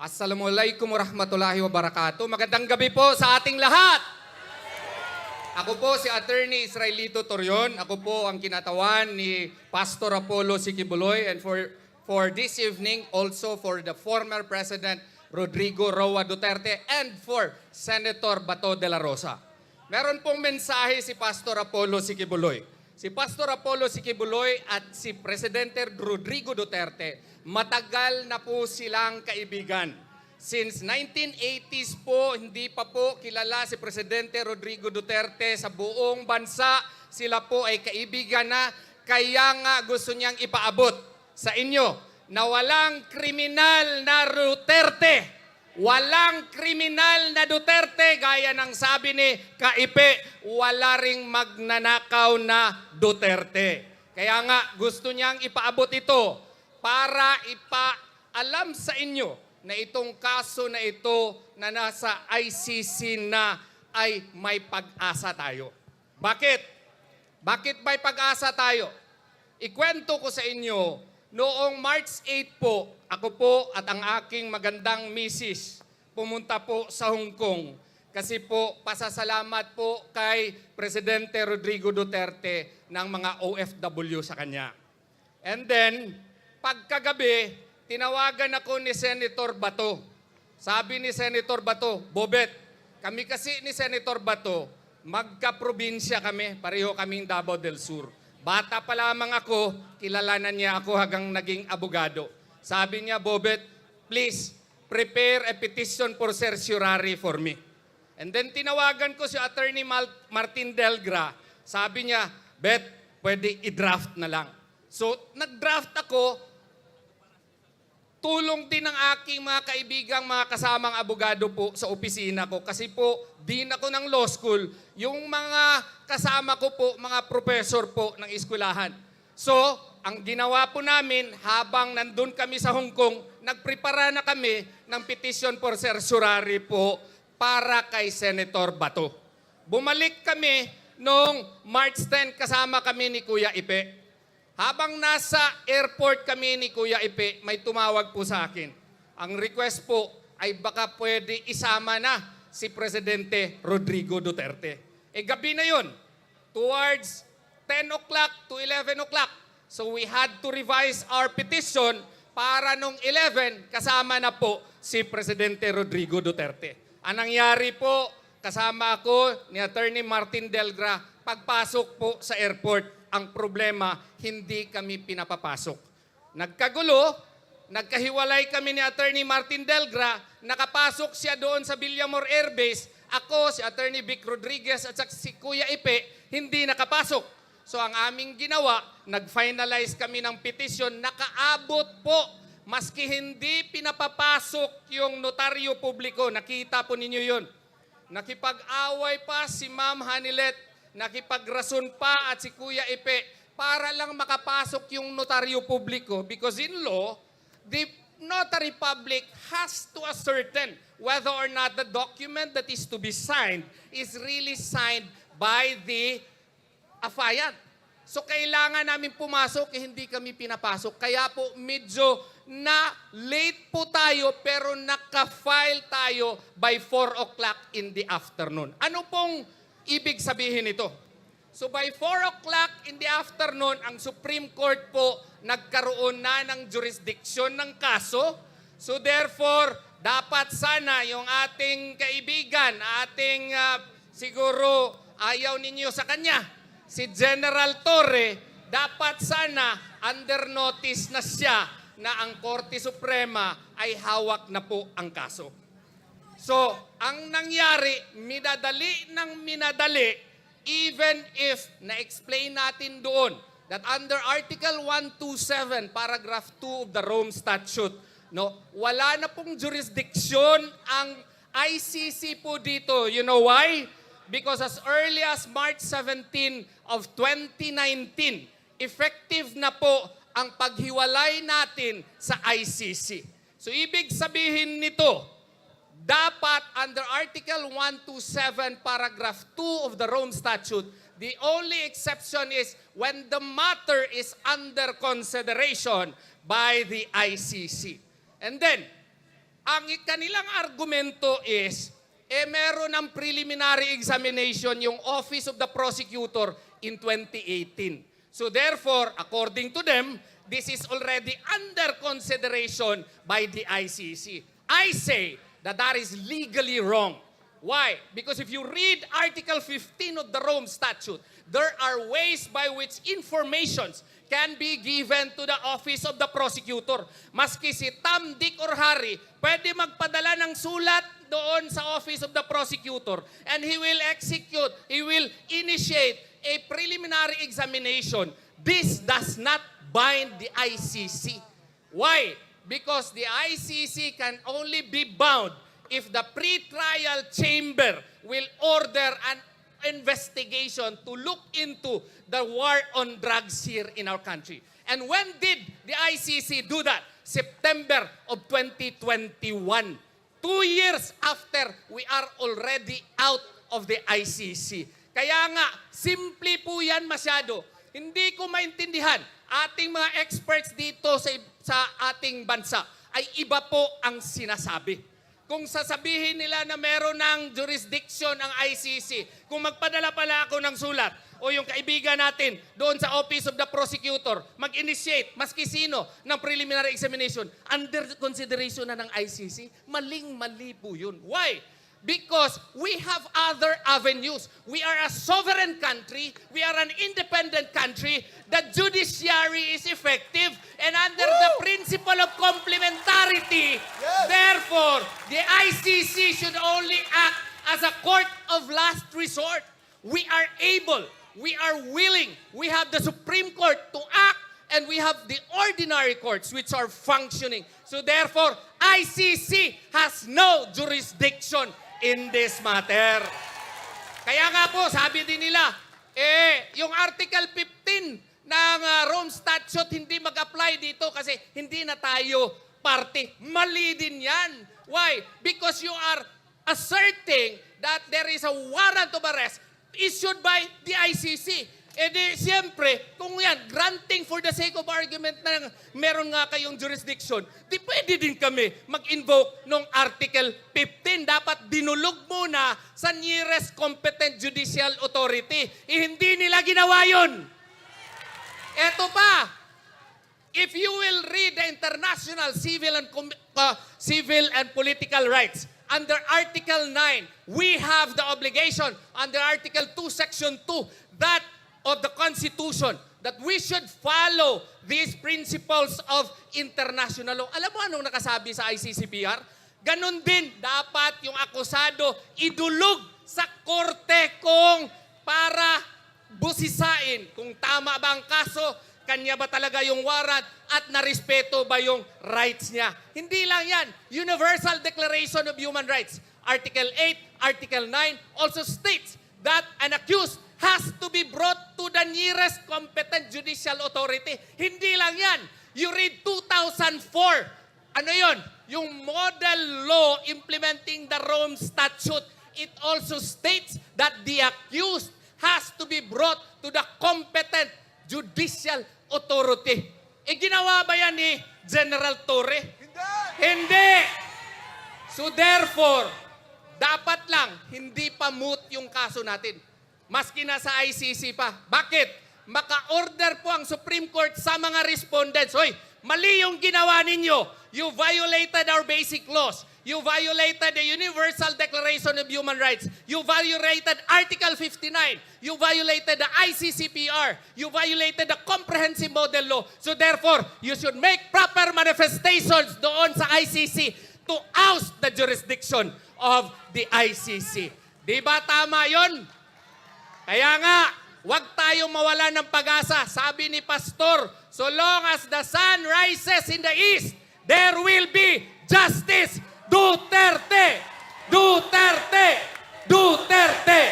Assalamualaikum warahmatullahi wabarakatuh. Magandang gabi po sa ating lahat. Ako po si Atty. Israelito Torreon. Ako po ang kinatawan ni Pastor Apollo Sikibuloy, and for this evening also for the former President Rodrigo Roa Duterte and for Senator Bato de la Rosa. Meron pong mensahe si Pastor Apollo Sikibuloy. Si Pastor Apollo Sikibuloy at si Presidente Rodrigo Duterte, matagal na po silang kaibigan. Since 1980s po, hindi pa po kilala si Presidente Rodrigo Duterte sa buong bansa. Sila po ay kaibigan na, kaya nga gusto niyang ipaabot sa inyo na walang kriminal na Duterte. Walang kriminal na Duterte, gaya ng sabi ni Kaipe, wala ring magnanakaw na Duterte. Kaya nga gusto niyang ipaabot ito para ipaalam sa inyo na itong kaso na ito na nasa ICC na ay may pag-asa tayo. Bakit? Bakit may pag-asa tayo? Ikwento ko sa inyo, noong March 8 po, ako po at ang aking magandang misis pumunta po sa Hong Kong kasi po pasasalamat po kay Presidente Rodrigo Duterte ng mga OFW sa kanya. And then, pagkagabi, tinawagan ako ni Senator Bato. Sabi ni Senator Bato, Bobet, kami kasi ni Senator Bato, magka-probinsya kami, pareho kaming Davao del Sur. Bata pa lamang ako, kilalanan niya ako hanggang naging abogado. Sabi niya, Bobet, please, prepare a petition for certiorari for me. And then tinawagan ko si Atty. Martin Delgra. Sabi niya, Bet, pwede i-draft na lang. So, nag-draft ako, tulong din ng aking mga kaibigang, mga kasamang abogado po sa opisina ko. Kasi po, din ako ng law school, yung mga kasama ko po, mga professor po ng eskwelahan. So, ang ginawa po namin, habang nandun kami sa Hong Kong, nagprepara na kami ng petition for certiorari po para kay Senator Bato. Bumalik kami noong March 10, kasama kami ni Kuya Ipe. Habang nasa airport kami ni Kuya Ipe, may tumawag po sa akin. Ang request po ay baka pwede isama na si Presidente Rodrigo Duterte. Gabi na yun, towards 10 o'clock to 11 o'clock. So we had to revise our petition para nung 11, kasama na po si Presidente Rodrigo Duterte. Ang nangyari po, kasama ako ni Atty. Martin Delgra, pagpasok po sa airport, ang problema, hindi kami pinapapasok. Nagkagulo, nagkahiwalay kami ni Atty. Martin Delgra, nakapasok siya doon sa Villamor Air Base, ako, si Atty. Vic Rodriguez at si Kuya Ipe, hindi nakapasok. So ang aming ginawa, nag-finalize kami ng petition, nakaabot po, maski hindi pinapapasok yung notaryo publiko, nakita po ninyo yun. Nakipag-away pa si Ma'am Hanilet, nakipagrason pa at si Kuya Ipe para lang makapasok yung notaryo publiko, because in law, the notary public has to ascertain whether or not the document that is to be signed is really signed by the affiant. So kailangan namin pumasok, hindi kami pinapasok. Kaya po medyo na late po tayo, pero naka-file tayo by 4 o'clock in the afternoon. Ano pong ibig sabihin nito? So by 4 o'clock in the afternoon, ang Supreme Court po nagkaroon na ng jurisdiction ng kaso. So therefore, dapat sana yung ating kaibigan, ating siguro ayaw ninyo sa kanya, si General Torre, dapat sana under notice na siya na ang Korte Suprema ay hawak na po ang kaso. So, ang nangyari, minadali ng minadali, even if na-explain natin doon that under Article 127, Paragraph 2 of the Rome Statute, no, wala na pong jurisdiction ang ICC po dito. You know why? Because as early as March 17 of 2019, effective na po ang paghiwalay natin sa ICC. So ibig sabihin nito, dapat under Article 127, Paragraph 2 of the Rome Statute, the only exception is when the matter is under consideration by the ICC. And then, Ang kanilang argumento is, meron ng preliminary examination yung Office of the Prosecutor in 2018. So therefore, according to them, this is already under consideration by the ICC. I say that that is legally wrong. Why? Because if you read Article 15 of the Rome Statute, there are ways by which informations can be given to the Office of the Prosecutor. Maski si Tom, Dick, or Harry, pwede magpadala ng sulat doon sa Office of the Prosecutor and he will execute, he will initiate a preliminary examination. This does not bind the ICC. Why? Because the ICC can only be bound if the pre-trial chamber will order an investigation to look into the war on drugs here in our country. And when did the ICC do that? September of 2021. 2 years after we are already out of the ICC. Kaya nga, simple po yan masyado. Hindi ko maintindihan. Ating mga experts dito sa ating bansa ay iba po ang sinasabi. Kung sasabihin nila na meron ng jurisdiction ang ICC, kung magpadala pala ako ng sulat o yung kaibigan natin doon sa Office of the Prosecutor, mag-initiate, maski sino, ng preliminary examination, under consideration na ng ICC, maling-mali po yun. Why? Because we have other avenues. We are a sovereign country. We are an independent country. The judiciary is effective and under the principle of complementarity. Yes. Therefore, the ICC should only act as a court of last resort. We are able, we are willing, we have the Supreme Court to act and we have the ordinary courts which are functioning. So therefore, ICC has no jurisdiction in this matter. Kaya nga po, sabi din nila, yung Article 15 ng Rome Statute hindi mag-apply dito kasi hindi na tayo party. Mali din yan. Why? Because you are asserting that there is a warrant of arrest issued by the ICC. Siyempre, kung yan, granting for the sake of argument na meron nga kayong jurisdiction, di pwede din kami mag-invoke ng Article 15. Dapat dinulog muna sa nearest competent judicial authority. Hindi nila ginawa yun. Eto pa, if you will read the international civil and political rights, under Article 9, we have the obligation, under Article 2, Section 2, that of the Constitution, that we should follow these principles of international law. Alam mo anong nakasabi sa ICCPR? Ganon din, dapat yung akusado idulog sa korte kung para busisain kung tama ba ang kaso, kanya ba talaga yung warrant at narespeto ba yung rights niya. Hindi lang yan. Universal Declaration of Human Rights, Article 8, Article 9 also states that an accused has to be brought to the nearest competent judicial authority. Hindi lang yan. You read 2004. Ano yon? Yung model law implementing the Rome Statute. It also states that the accused has to be brought to the competent judicial authority. Ginawa ba yan ni General Torre? Hindi! So therefore, dapat lang hindi pa moot yung kaso natin. Maski na sa ICC pa. Bakit? Maka-order po ang Supreme Court sa mga respondents. Hoy, mali yung ginawa ninyo. You violated our basic laws. You violated the Universal Declaration of Human Rights. You violated Article 59. You violated the ICCPR. You violated the Comprehensive Model Law. So therefore, you should make proper manifestations doon sa ICC to oust the jurisdiction of the ICC. Di ba tama yun? Kaya nga, huwag tayong mawala ng pag-asa. Sabi ni Pastor, so long as the sun rises in the east, there will be justice. Duterte! Duterte! Duterte!